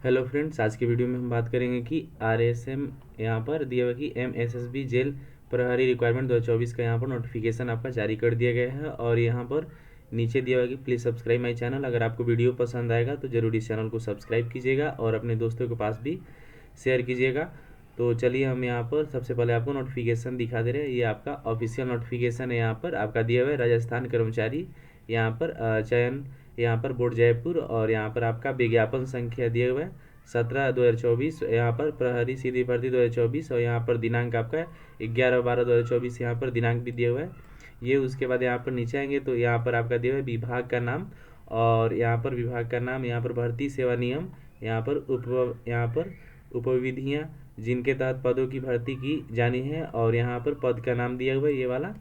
Hello friends, आज की video में हम बात करेंगे कि आरएसएम यहाँ पर दिया हुआ कि एमएसएसबी जेल प्रहरी रिक्वायरमेंट 2024 का यहाँ पर नोटिफिकेशन आपका जारी कर दिया गया है। और यहाँ पर नीचे दिया हुआ कि प्लीज़ सब्सक्राइब माई चैनल। अगर आपको वीडियो पसंद आएगा तो ज़रूर इस चैनल को सब्सक्राइब कीजिएगा और अपने दोस्तों के पास भी शेयर कीजिएगा। तो चलिए हम यहाँ पर सबसे पहले आपको नोटिफिकेशन दिखा दे रहे हैं। ये आपका ऑफिशियल नोटिफिकेशन है। यहाँ पर आपका दिया हुआ है राजस्थान कर्मचारी यहाँ पर चयन यहाँ पर बोर्ड जयपुर, और यहाँ पर आपका विज्ञापन संख्या दिया हुआ है 17/2024। यहाँ पर प्रहरी सीधी भर्ती 2024, और यहाँ पर दिनांक आपका 11/12/2024 यहाँ पर दिनांक भी दिया हुआ है। ये उसके बाद यहाँ पर नीचे आएंगे तो यहाँ पर आपका दिया हुआ है विभाग का नाम, और यहाँ पर विभाग का नाम, यहाँ पर भर्ती सेवा नियम, यहाँ पर उपविधियाँ जिनके तहत पदों की भर्ती की जानी है, और यहाँ पर पद का नाम दिया हुआ है ये वाला।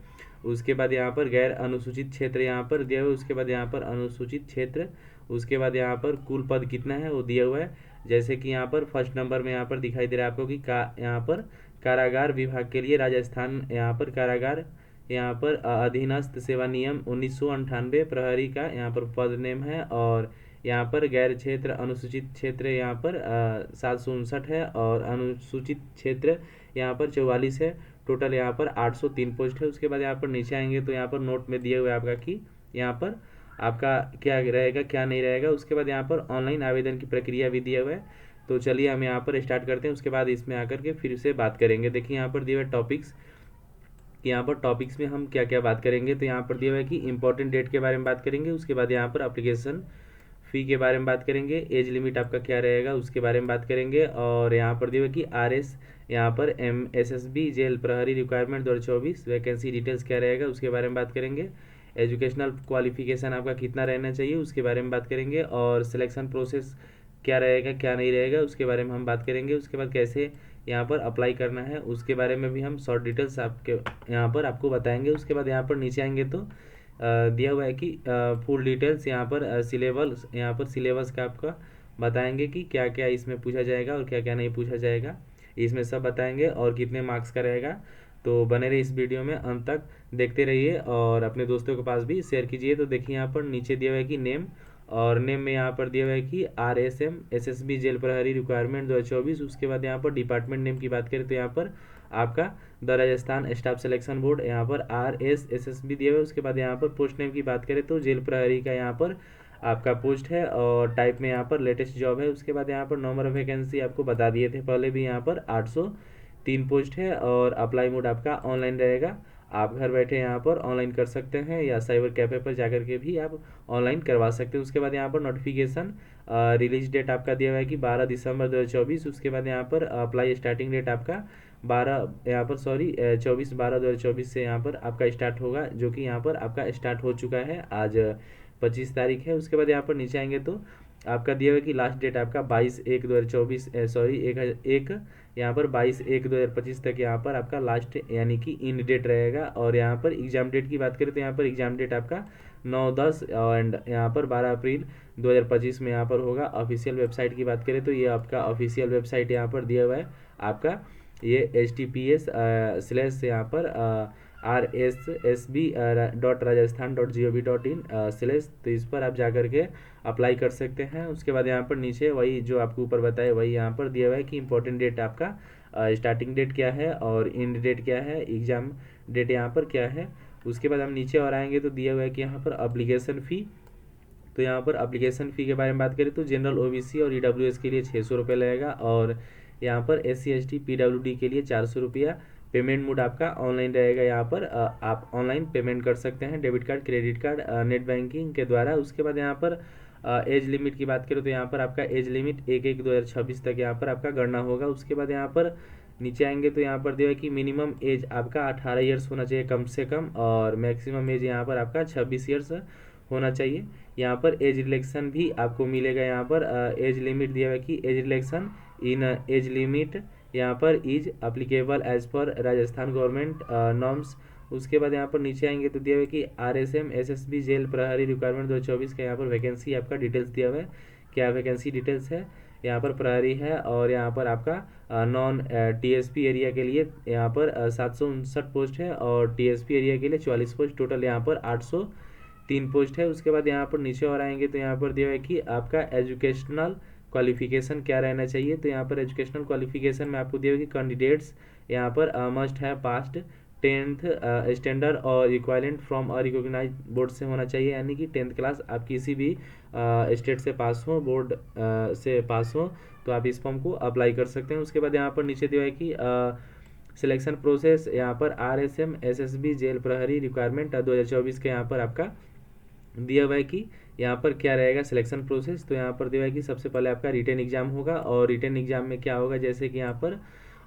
उसके बाद यहाँ पर गैर अनुसूचित क्षेत्र यहाँ पर दिया हुआ है। उसके बाद यहाँ पर अनुसूचित क्षेत्र, उसके बाद यहाँ पर कुल पद कितना है वो दिया हुआ है। जैसे कि यहाँ पर फर्स्ट नंबर में यहाँ पर दिखाई दे रहा है आपको कि यहाँ पर कारागार विभाग के लिए राजस्थान यहाँ पर कारागार यहाँ पर अधीनस्थ सेवा नियम 1998 प्रहरी का यहाँ पर पद नेम है। और यहाँ पर गैर क्षेत्र अनुसूचित क्षेत्र यहाँ पर 759 है, और अनुसूचित क्षेत्र यहाँ पर 44 है। टोटल यहाँ पर 803 पोस्ट है। उसके बाद यहाँ पर नीचे आएंगे तो यहाँ पर नोट में दिया हुआ है आपका कि यहाँ पर आपका क्या रहेगा क्या नहीं रहेगा। उसके बाद यहाँ पर ऑनलाइन आवेदन की प्रक्रिया भी दिया हुआ है। तो चलिए हम यहाँ पर स्टार्ट करते हैं, उसके बाद इसमें आकर के फिर से बात करेंगे। देखिए यहाँ पर दिए हुए टॉपिक्स, यहाँ पर टॉपिक्स में हम क्या क्या बात करेंगे। तो यहाँ पर दिया हुआ है कि इंपॉर्टेंट डेट के बारे में बात करेंगे। उसके बाद यहाँ पर अप्लीकेशन फ़ी के बारे में बात करेंगे। एज लिमिट आपका क्या रहेगा उसके बारे में बात करेंगे। और यहाँ पर दिया हुआ कि आरएस यहाँ पर एमएसएसबी जेल प्रहरी रिक्वायरमेंट 2024 वैकेंसी डिटेल्स क्या रहेगा उसके बारे में बात करेंगे। एजुकेशनल क्वालिफिकेशन आपका कितना रहना चाहिए उसके बारे में बात करेंगे। और सिलेक्शन प्रोसेस क्या रहेगा क्या नहीं रहेगा उसके बारे में हम बात करेंगे। उसके बाद कैसे यहाँ पर अप्लाई करना है उसके बारे में भी हम शॉर्ट डिटेल्स आपके यहाँ पर आपको बताएंगे। उसके बाद यहाँ पर नीचे आएंगे तो दिया हुआ है कि फुल डिटेल्स यहाँ पर सिलेबस का आपका बताएंगे कि क्या क्या इसमें पूछा जाएगा और क्या क्या नहीं पूछा जाएगा, इसमें सब बताएंगे और कितने मार्क्स का रहेगा। तो बने रहिए इस वीडियो में, अंत तक देखते रहिए और अपने दोस्तों के पास भी शेयर कीजिए। तो देखिए यहाँ पर नीचे दिया हुआ है कि नेम, और नेम में यहाँ पर दिया हुआ है कि आरएसएम एसएसबी जेल प्रहरी रिक्वायरमेंट 2024। उसके बाद यहाँ पर डिपार्टमेंट नेम की बात करें तो यहाँ पर आपका the Rajasthan staff selection board यहाँ पर RSSB दिया हुआ है। उसके बाद यहाँ पर पोस्ट नेम की बात करें तो जेल प्रहरी का यहाँ पर आपका पोस्ट है, और टाइप में यहाँ पर लेटेस्ट जॉब है। उसके बाद यहाँ पर नंबर ऑफ वैकेंसी आपको बता दिए थे पहले भी, यहाँ पर 803 पोस्ट है। और अप्लाई मोड आपका ऑनलाइन रहेगा, आप घर बैठे यहाँ पर ऑनलाइन कर सकते हैं या साइबर कैफे पर जाकर के भी आप ऑनलाइन करवा सकते हैं। उसके बाद यहाँ पर नोटिफिकेशन रिलीज डेट आपका दिया हुआ है कि 12 दिसंबर 2024। उसके बाद यहाँ पर अप्लाई स्टार्टिंग डेट आपका 24/12/2024 से यहाँ पर आपका स्टार्ट होगा, जो कि यहाँ पर आपका स्टार्ट हो चुका है, आज 25 तारीख है। उसके बाद यहाँ पर नीचे आएंगे तो आपका दिया हुआ है कि लास्ट डेट आपका 22/1/2024 यहाँ पर 22/1/2025 तक यहाँ पर आपका लास्ट यानी कि इन डेट रहेगा। और यहाँ पर एग्जाम डेट की बात करें तो यहाँ पर एग्जाम डेट आपका 9/10 एंड यहाँ पर 12 अप्रैल 2025 में यहाँ पर होगा। ऑफिशियल वेबसाइट की बात करें तो ये आपका ऑफिशियल वेबसाइट यहाँ पर दिया हुआ है आपका, ये https/ यहाँ पर RSSB.rajasthan.gov.in/ तो इस पर आप जाकर के अप्लाई कर सकते हैं। उसके बाद यहाँ पर नीचे वही जो आपको ऊपर बताए वही यहाँ पर दिया हुआ है कि इंपॉर्टेंट डेट आपका स्टार्टिंग डेट क्या है और एंड डेट क्या है, एग्ज़ाम डेट यहाँ पर क्या है। उसके बाद हम नीचे और आएंगे तो दिया हुआ है कि यहाँ पर अप्लीकेशन फ़ी, तो यहाँ पर अप्लीकेशन फ़ी के बारे में बात करें तो जनरल OBC और EWS के लिए 600 रुपये लगेगा, और यहाँ पर SC ST PWD के लिए 400 रुपया। पेमेंट मोड आपका ऑनलाइन रहेगा, यहाँ पर आप ऑनलाइन पेमेंट कर सकते हैं, debit card credit card net banking के द्वारा। उसके बाद यहाँ पर एज लिमिट की बात करें तो यहाँ पर आपका एज लिमिट 1/1/2026 तक यहाँ पर आपका गणना होगा। उसके बाद यहाँ पर नीचे आएंगे तो यहाँ पर दिया है कि मिनिमम एज आपका 18 ईयर्स होना चाहिए कम से कम, और मैक्सिमम एज यहाँ पर आपका 26 ईयर्स होना चाहिए। यहाँ पर एज रिलैक्सन भी आपको मिलेगा, यहाँ पर एज लिमिट दिया हुआ है कि एज रिलैक्सन इन एज लिमिट यहाँ पर is applicable as per Rajasthan government norms. उसके बाद यहाँ पर नीचे आएंगे तो दिया हुआ है कि RSM SSB जेल प्रहरी रिक्वायरमेंट 2024 का यहाँ पर वैकेंसी आपका डिटेल्स दिया हुआ है, क्या वैकेंसी डिटेल्स है। यहाँ पर प्रहरी है, और यहाँ पर आपका नॉन TSP एरिया के लिए यहाँ पर 759 पोस्ट है, और TSP एरिया के लिए 44 पोस्ट, टोटल यहाँ पर 803 पोस्ट है। उसके बाद यहाँ पर नीचे और आएंगे तो यहाँ पर दिया है कि आपका एजुकेशनल क्वालिफिकेशन क्या रहना चाहिए, तो यहाँ पर एजुकेशनल क्वालिफिकेशन में आपको दिया होगी कैंडिडेट्स यहाँ पर must have passed 10th standard और equivalent from a recognise board से होना चाहिए, यानी कि 10th क्लास आप किसी भी स्टेट से पास हो, बोर्ड से पास हो, तो आप इस फॉर्म को अप्लाई कर सकते हैं। उसके बाद यहाँ पर नीचे दिया है कि सिलेक्शन प्रोसेस यहाँ पर RSM SSB जेल प्रहरी रिक्वायरमेंट 2024 के यहाँ पर आपका दिया हुआ है कि यहाँ पर क्या रहेगा सिलेक्शन प्रोसेस। तो यहाँ पर दिया है कि सबसे पहले आपका रिटन एग्जाम होगा, और रिटन एग्जाम में क्या होगा, जैसे कि यहाँ पर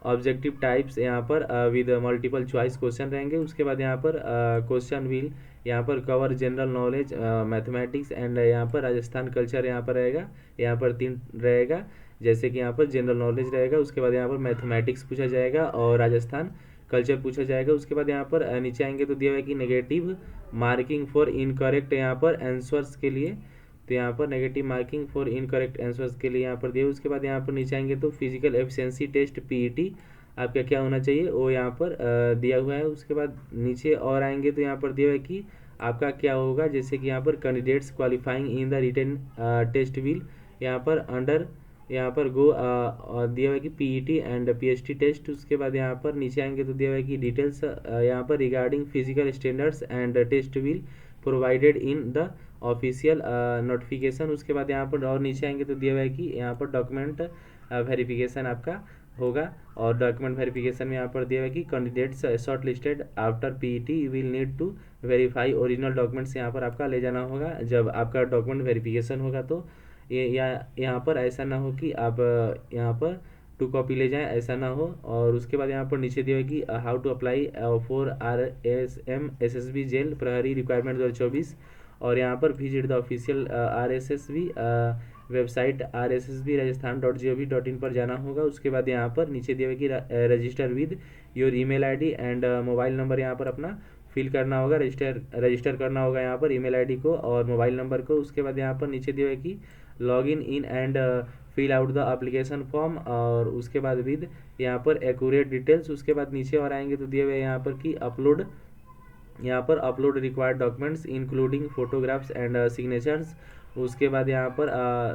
ऑब्जेक्टिव टाइप्स यहाँ पर विद मल्टीपल चॉइस क्वेश्चन रहेंगे। उसके बाद यहाँ पर क्वेश्चन विल यहाँ पर cover general knowledge, mathematics and यहाँ पर राजस्थान कल्चर यहाँ पर रहेगा, यहाँ पर 3 रहेगा, जैसे कि यहाँ पर जनरल नॉलेज रहेगा, उसके बाद यहाँ पर मैथमेटिक्स पूछा जाएगा और राजस्थान कल्चर पूछा जाएगा। उसके बाद यहाँ पर नीचे आएंगे तो दिया हुआ है कि नेगेटिव मार्किंग फॉर इनकरेक्ट यहाँ पर आंसर्स के लिए, तो यहाँ पर negative marking for incorrect answers के लिए यहाँ पर दिया। उसके बाद यहाँ पर नीचे आएंगे तो फिजिकल एफिशिएंसी टेस्ट PET आपका क्या होना चाहिए वो यहाँ पर दिया हुआ है। उसके बाद नीचे और आएंगे तो यहाँ पर दिया हुआ है कि आपका क्या होगा, जैसे कि यहाँ पर candidates qualifying in the written test will यहाँ पर अंडर यहाँ पर गो दिया हुआ है कि PET एंड PST टेस्ट। उसके बाद यहाँ पर नीचे आएंगे तो दिया हुआ है कि डिटेल्स यहाँ पर regarding physical standards and test will provided in the official notification. उसके बाद यहाँ पर और नीचे आएंगे तो दिया हुआ है कि यहाँ पर डॉक्यूमेंट वेरिफिकेशन आपका होगा, और डॉक्यूमेंट वेरिफिकेशन में यहाँ पर दिया हुआ है कि candidates short listed after PET will need to verify original documents यहाँ पर आपका ले जाना होगा। जब आपका डॉक्यूमेंट वेरिफिकेशन होगा तो ये यहाँ पर ऐसा ना हो कि आप यहाँ पर 2 कॉपी ले जाएं, ऐसा ना हो। और उसके बाद यहाँ पर नीचे दिया है कि how to apply for RSM SSB जेल प्रहरी रिक्वायरमेंट 2024, और यहाँ पर visit the official RSSB website rssbrajasthan.gov.in पर जाना होगा। उसके बाद यहाँ पर नीचे दिया है कि register with your email ID and mobile number यहाँ पर अपना फिल करना होगा, रजिस्टर करना होगा यहाँ पर ईमेल ID को और मोबाइल नंबर को। उसके बाद यहाँ पर नीचे दिया है कि log in and fill out the application form, और उसके बाद विद यहाँ पर एक्यूरेट डिटेल्स। उसके बाद नीचे और आएंगे तो दिए हुए यहाँ पर कि upload required documents including photographs and signatures. उसके बाद यहाँ पर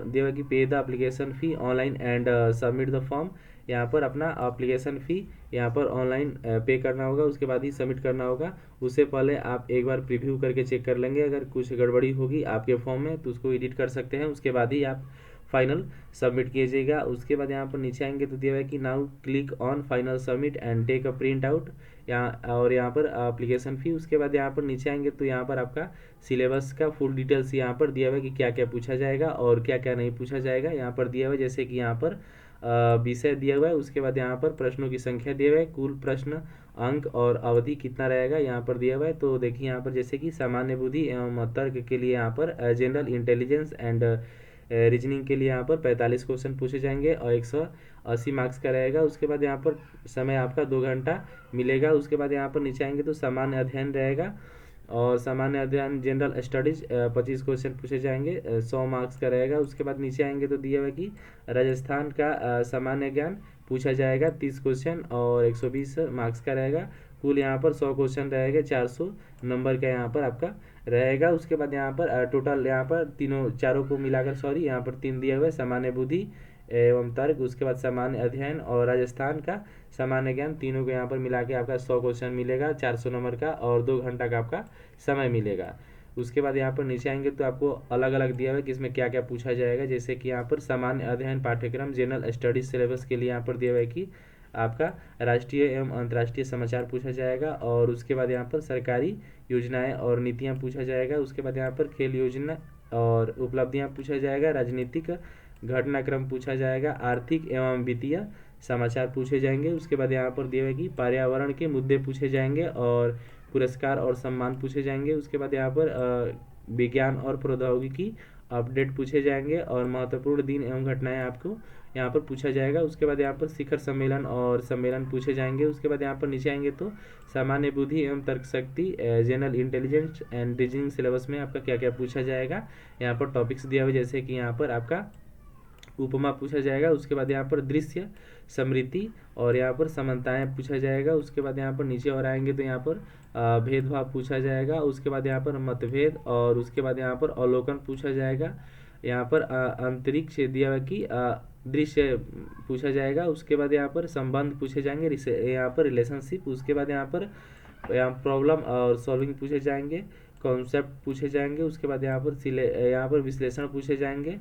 दिया हुआ कि पे the application fee online and submit the form, यहाँ पर अपना एप्लीकेशन फ़ी यहाँ पर ऑनलाइन पे करना होगा, उसके बाद ही सबमिट करना होगा। उससे पहले आप एक बार प्रीव्यू करके चेक कर लेंगे, अगर कुछ गड़बड़ी होगी आपके फॉर्म में तो उसको एडिट कर सकते हैं, उसके बाद ही आप फाइनल सबमिट कीजिएगा। उसके बाद यहाँ पर नीचे आएंगे तो दिया हुआ है कि now click on final submit and take a print out यहाँ, और यहाँ पर एप्लीकेशन फ़ी। उसके बाद यहाँ पर नीचे आएंगे तो यहाँ पर आपका सिलेबस का फुल डिटेल्स यहाँ पर दिया हुआ है कि क्या क्या पूछा जाएगा और क्या क्या नहीं पूछा जाएगा यहाँ पर दिया हुआ है, जैसे कि यहाँ पर विषय दिया हुआ है। उसके बाद यहाँ पर प्रश्नों की संख्या दिया हुआ है, कुल प्रश्न अंक और अवधि कितना रहेगा यहाँ पर दिया हुआ है। तो देखिए यहाँ पर जैसे कि सामान्य बुद्धि एवं तर्क के लिए यहाँ पर जनरल इंटेलिजेंस एंड रीजनिंग के लिए यहाँ पर 45 क्वेश्चन पूछे जाएंगे और 180 मार्क्स का रहेगा। उसके बाद यहाँ पर समय आपका 2 घंटा मिलेगा। उसके बाद यहाँ पर नीचे आएंगे तो सामान्य अध्ययन रहेगा, और सामान्य अध्ययन जनरल स्टडीज 25 क्वेश्चन पूछे जाएंगे, 100 मार्क्स का रहेगा। उसके बाद नीचे आएंगे तो दिया हुआ है कि राजस्थान का सामान्य ज्ञान पूछा जाएगा 30 क्वेश्चन और 120 मार्क्स का रहेगा। कुल यहाँ पर 100 क्वेश्चन रहेगा, 400 नंबर का यहाँ पर आपका रहेगा। उसके बाद यहाँ पर टोटल यहाँ पर चारों को मिलाकर यहाँ पर 3 दिया हुआ है, सामान्य बुद्धि एवं तर्क, उसके बाद सामान्य अध्ययन और राजस्थान का सामान्य ज्ञान, तीनों को यहाँ पर मिला के आपका 100 क्वेश्चन मिलेगा 400 नंबर का, और 2 घंटा का आपका समय मिलेगा। उसके बाद यहाँ पर नीचे आएंगे तो आपको अलग अलग दिया हुआ है कि इसमें क्या क्या पूछा जाएगा, जैसे कि यहाँ पर सामान्य अध्ययन पाठ्यक्रम जनरल स्टडीज सिलेबस के लिए यहाँ पर दिया हुआ है कि आपका राष्ट्रीय एवं अंतर्राष्ट्रीय समाचार पूछा जाएगा, और उसके बाद यहाँ पर सरकारी योजनाएं और नीतियाँ पूछा जाएगा। उसके बाद यहाँ पर खेल योजना और उपलब्धियाँ पूछा जाएगा, राजनीतिक घटनाक्रम पूछा जाएगा, आर्थिक एवं वित्तीय समाचार पूछे जाएंगे। उसके बाद यहाँ पर दिया हुआ है कि पर्यावरण के मुद्दे पूछे जाएंगे और पुरस्कार और सम्मान पूछे जाएंगे। उसके बाद यहाँ पर विज्ञान और प्रौद्योगिकी अपडेट पूछे जाएंगे, और महत्वपूर्ण दिन एवं घटनाएं आपको यहाँ पर पूछा जाएगा। उसके बाद यहाँ पर शिखर सम्मेलन और सम्मेलन पूछे जाएंगे। उसके बाद यहाँ पर नीचे आएंगे तो सामान्य बुद्धि एवं तर्क शक्ति general intelligence and reasoning syllabus में आपका क्या क्या पूछा जाएगा, यहाँ पर टॉपिक्स दिया हुआ है, जैसे कि यहाँ पर आपका उपमा पूछा जाएगा। उसके बाद यहाँ पर दृश्य समृद्धि और यहाँ पर समानताएं पूछा जाएगा। उसके बाद यहाँ पर नीचे और आएंगे तो यहाँ पर भेदभाव पूछा जाएगा। उसके बाद यहाँ पर मतभेद, और उसके बाद यहाँ पर अवलोकन पूछा जाएगा। यहाँ पर अंतरिक्ष दिया हुआ कि दृश्य पूछा जाएगा। उसके बाद यहाँ पर संबंध पूछे जाएंगे, यहाँ पर रिलेशनशिप। उसके बाद यहाँ प्रॉब्लम और सॉल्विंग पूछे जाएंगे, कॉन्सेप्ट पूछे जाएंगे। उसके बाद यहाँ पर विश्लेषण पूछे जाएंगे,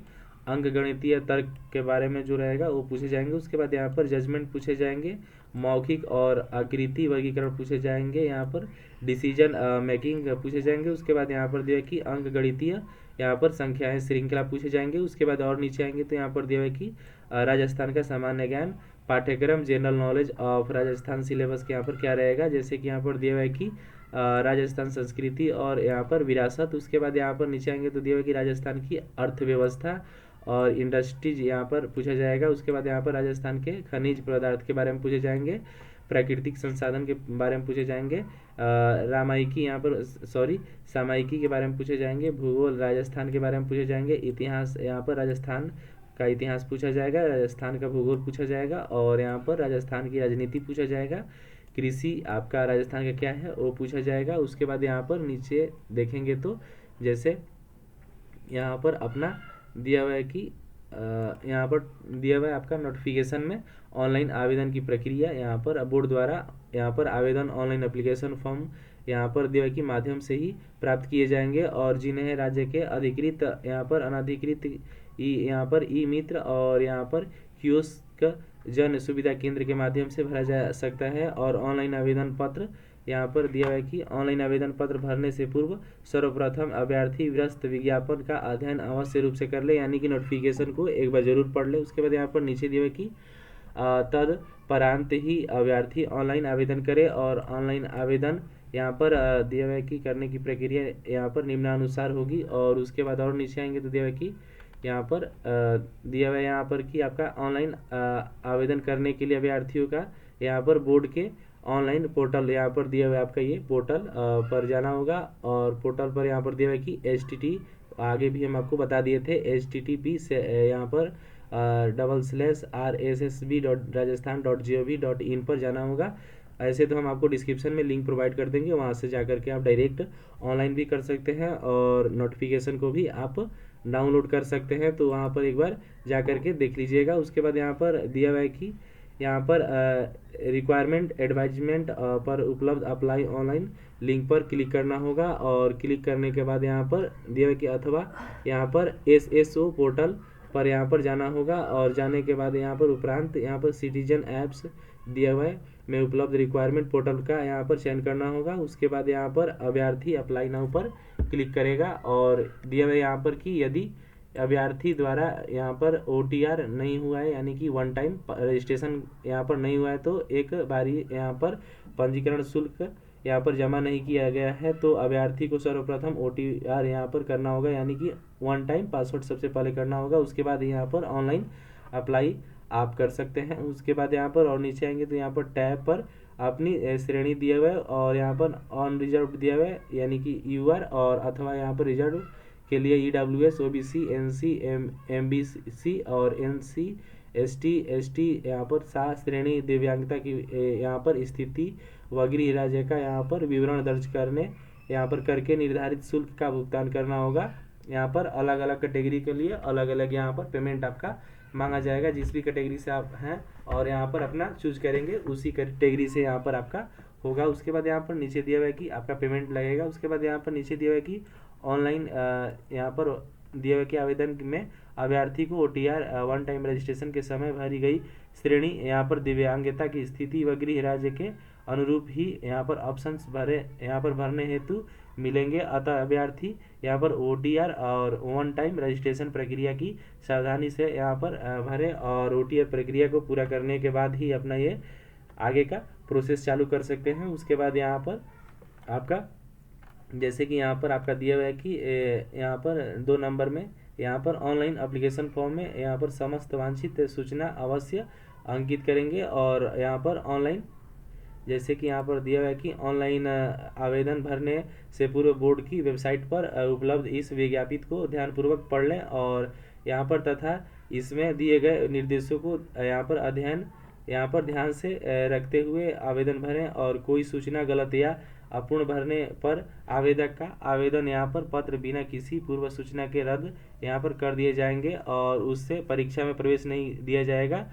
अंकगणितीय तर्क के बारे में जो रहेगा वो पूछे जाएंगे। उसके बाद यहाँ पर जजमेंट पूछे जाएंगे, मौखिक और आकृति वर्गीकरण पूछे जाएंगे, यहाँ पर डिसीजन मेकिंग पूछे जाएंगे। उसके बाद यहाँ पर दिया है कि अंकगणितीय यहाँ पर संख्याएं श्रृंखला पूछे जाएंगे। उसके बाद और नीचे आएंगे तो यहाँ पर दिया है कि राजस्थान का सामान्य ज्ञान पाठ्यक्रम general knowledge of Rajasthan syllabus के यहाँ पर क्या रहेगा, जैसे कि यहाँ पर दिया हुआ है कि राजस्थान संस्कृति और यहाँ पर विरासत। उसके बाद यहाँ पर नीचे आएंगे तो दिया हुआ है कि राजस्थान की अर्थव्यवस्था और इंडस्ट्रीज यहाँ पर पूछा जाएगा। उसके बाद यहाँ पर राजस्थान के खनिज पदार्थ के बारे में पूछे जाएंगे, प्राकृतिक संसाधन के बारे में पूछे जाएंगे, रामायिकी यहाँ पर सामायिकी के बारे में पूछे जाएंगे, भूगोल राजस्थान के बारे में पूछे जाएंगे, इतिहास यहाँ पर राजस्थान का इतिहास पूछा जाएगा, राजस्थान का भूगोल पूछा जाएगा, और यहाँ पर राजस्थान की राजनीति पूछा जाएगा, कृषि आपका राजस्थान का क्या है वो पूछा जाएगा। उसके बाद यहाँ पर नीचे देखेंगे तो जैसे यहाँ पर अपना दिया हुआ है कि यहाँ पर दिया हुआ है आपका नोटिफिकेशन में ऑनलाइन आवेदन की प्रक्रिया, यहाँ पर बोर्ड द्वारा यहाँ पर आवेदन ऑनलाइन एप्लीकेशन फॉर्म यहाँ पर दिया हुआ के माध्यम से ही प्राप्त किए जाएंगे, और जिन्हें राज्य के अधिकृत यहाँ पर अनाधिकृत यहाँ पर ई मित्र और यहाँ पर कियोस्क जन सुविधा केंद्र के माध्यम से भरा जा सकता है। और ऑनलाइन आवेदन पत्र यहाँ पर दिया हुआ है कि ऑनलाइन आवेदन पत्र भरने से पूर्व सर्वप्रथम अभ्यर्थी व्यस्त विज्ञापन का अध्ययन अवश्य रूप से कर ले, यानी कि नोटिफिकेशन को एक बार जरूर पढ़ ले। उसके बाद यहाँ पर नीचे दिया हुआ है कि तदपरांत ही अभ्यर्थी ऑनलाइन आवेदन करे, और ऑनलाइन आवेदन यहाँ पर दिया हुआ है कि करने की प्रक्रिया यहाँ पर निम्नानुसार होगी। और उसके बाद और नीचे आएंगे तो दिया हुआ है कि यहाँ पर दिया हुआ है यहाँ पर कि आपका ऑनलाइन आवेदन करने के लिए अभ्यर्थियों का यहाँ पर बोर्ड के ऑनलाइन पोर्टल यहाँ पर दिया हुआ है आपका ये पोर्टल पर जाना होगा, और पोर्टल पर यहाँ पर दिया हुआ है कि HTT आगे भी हम आपको बता दिए थे HTTP से यहाँ पर //rssb.rajasthan.gov.in पर जाना होगा। ऐसे तो हम आपको डिस्क्रिप्शन में लिंक प्रोवाइड कर देंगे, वहाँ से जा करके आप डायरेक्ट ऑनलाइन भी कर सकते हैं और नोटिफिकेशन को भी आप डाउनलोड कर सकते हैं। तो वहाँ पर एक बार जा करके देख लीजिएगा। उसके बाद यहाँ पर दिया हुआ है कि यहाँ पर रिक्वायरमेंट एडवाइजमेंट पर उपलब्ध अप्लाई ऑनलाइन लिंक पर क्लिक करना होगा, और क्लिक करने के बाद यहाँ पर दिया हुआ कि अथवा यहाँ पर SSO पोर्टल पर यहाँ पर जाना होगा, और जाने के बाद यहाँ पर उपरांत यहाँ पर सिटीजन ऐप्स दिया हुआ है में उपलब्ध रिक्वायरमेंट पोर्टल का यहाँ पर चयन करना होगा। उसके बाद यहाँ पर अभ्यर्थी अप्लाई नाउ पर क्लिक करेगा, और दिया हुआ यहाँ पर कि यदि अभ्यर्थी द्वारा यहाँ पर OTR नहीं हुआ है, यानी कि वन टाइम रजिस्ट्रेशन यहाँ पर नहीं हुआ है, तो एक बारी यहाँ पर पंजीकरण शुल्क यहाँ पर जमा नहीं किया गया है, तो अभ्यर्थी को सर्वप्रथम OTR यहाँ पर करना होगा, यानी कि वन टाइम पासवर्ड सबसे पहले करना होगा। उसके बाद यहाँ पर ऑनलाइन अप्लाई आप कर सकते हैं। उसके बाद यहाँ पर और नीचे आएंगे तो यहाँ पर टैब पर अपनी श्रेणी दिया हुआ है, और यहाँ पर ऑन रिजर्व दिया हुआ है, यानी कि UR और अथवा यहाँ पर रिजर्व के लिए EWS OBC NC MBC और NC ST ST यहाँ पर 7 श्रेणी दिव्यांगता की यहाँ पर स्थिति व गृह राज्य का यहाँ पर विवरण दर्ज करने यहाँ पर करके निर्धारित शुल्क का भुगतान करना होगा। यहाँ पर अलग अलग कैटेगरी के लिए अलग अलग यहाँ पर पेमेंट आपका मांगा जाएगा, जिस भी कैटेगरी से आप हैं और यहाँ पर अपना चूज करेंगे उसी कैटेगरी से यहाँ पर आपका होगा। उसके बाद यहाँ पर नीचे दिया हुआ है कि आपका पेमेंट लगेगा। उसके बाद यहाँ पर नीचे दिया हुआ है कि ऑनलाइन यहाँ पर दिया हुआ कि आवेदन में अभ्यर्थी को OTR वन टाइम रजिस्ट्रेशन के समय भरी गई श्रेणी यहाँ पर दिव्यांगता की स्थिति व गृह राज्य के अनुरूप ही यहाँ पर ऑप्शंस भरने हेतु मिलेंगे। अतः अभ्यर्थी यहाँ पर OTR और वन टाइम रजिस्ट्रेशन प्रक्रिया की सावधानी से यहाँ पर भरें, और OTR प्रक्रिया को पूरा करने के बाद ही अपना ये आगे का प्रोसेस चालू कर सकते हैं। उसके बाद यहाँ पर आपका जैसे कि यहाँ पर आपका दिया हुआ है कि यहाँ पर 2 नंबर में यहाँ पर ऑनलाइन एप्लीकेशन फॉर्म में यहाँ पर समस्त वांछित सूचना अवश्य अंकित करेंगे, और यहाँ पर ऑनलाइन जैसे कि यहाँ पर दिया हुआ है कि ऑनलाइन आवेदन भरने से पूर्व बोर्ड की वेबसाइट पर उपलब्ध इस विज्ञापित को ध्यानपूर्वक पढ़ लें, और यहाँ पर तथा इसमें दिए गए निर्देशों को यहाँ पर अध्ययन यहाँ पर ध्यान से रखते हुए आवेदन भरें और कोई सूचना गलत या अपूर्ण भरने पर आवेदक का आवेदन यहाँ पर पत्र बिना किसी पूर्व सूचना के रद्द यहाँ पर कर दिए जाएंगे और उससे परीक्षा में प्रवेश नहीं दिया जाएगा।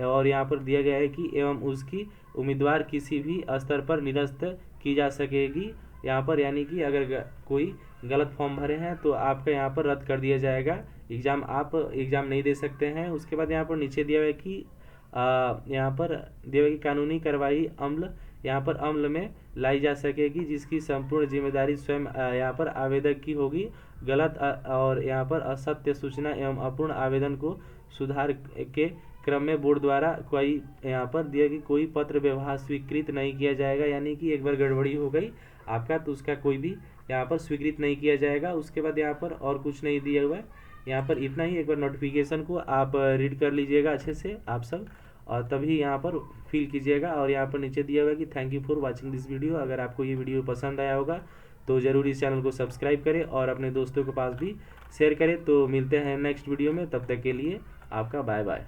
और यहाँ पर दिया गया है कि एवं उसकी उम्मीदवार किसी भी स्तर पर निरस्त की जा सकेगी यहाँ पर, यानी कि अगर कोई गलत फॉर्म भरे हैं तो आपका यहाँ पर रद्द कर दिया जाएगा, आप एग्ज़ाम नहीं दे सकते हैं। उसके बाद यहाँ पर नीचे दिया हुआ है कि यहाँ पर दिया हुआ है कि कानूनी कार्रवाई यहाँ पर अमल में लाई जा सकेगी जिसकी संपूर्ण जिम्मेदारी स्वयं यहाँ पर आवेदक की होगी। गलत और यहाँ पर असत्य सूचना एवं अपूर्ण आवेदन को सुधार के क्रम में बोर्ड द्वारा कोई यहाँ पर दिया कि कोई पत्र व्यवहार स्वीकृत नहीं किया जाएगा, यानी कि एक बार गड़बड़ी हो गई आपका तो उसका कोई भी यहाँ पर स्वीकृत नहीं किया जाएगा। उसके बाद यहाँ पर और कुछ नहीं दिया हुआ है, यहाँ पर इतना ही। एक बार नोटिफिकेशन को आप रीड कर लीजिएगा अच्छे से आप सब, और तभी यहाँ पर फिल कीजिएगा। और यहाँ पर नीचे दिया हुआ है कि thank you for watching this video. अगर आपको ये वीडियो पसंद आया होगा तो ज़रूर इस चैनल को सब्सक्राइब करें और अपने दोस्तों के पास भी शेयर करें। तो मिलते हैं नेक्स्ट वीडियो में, तब तक के लिए आपका बाय बाय।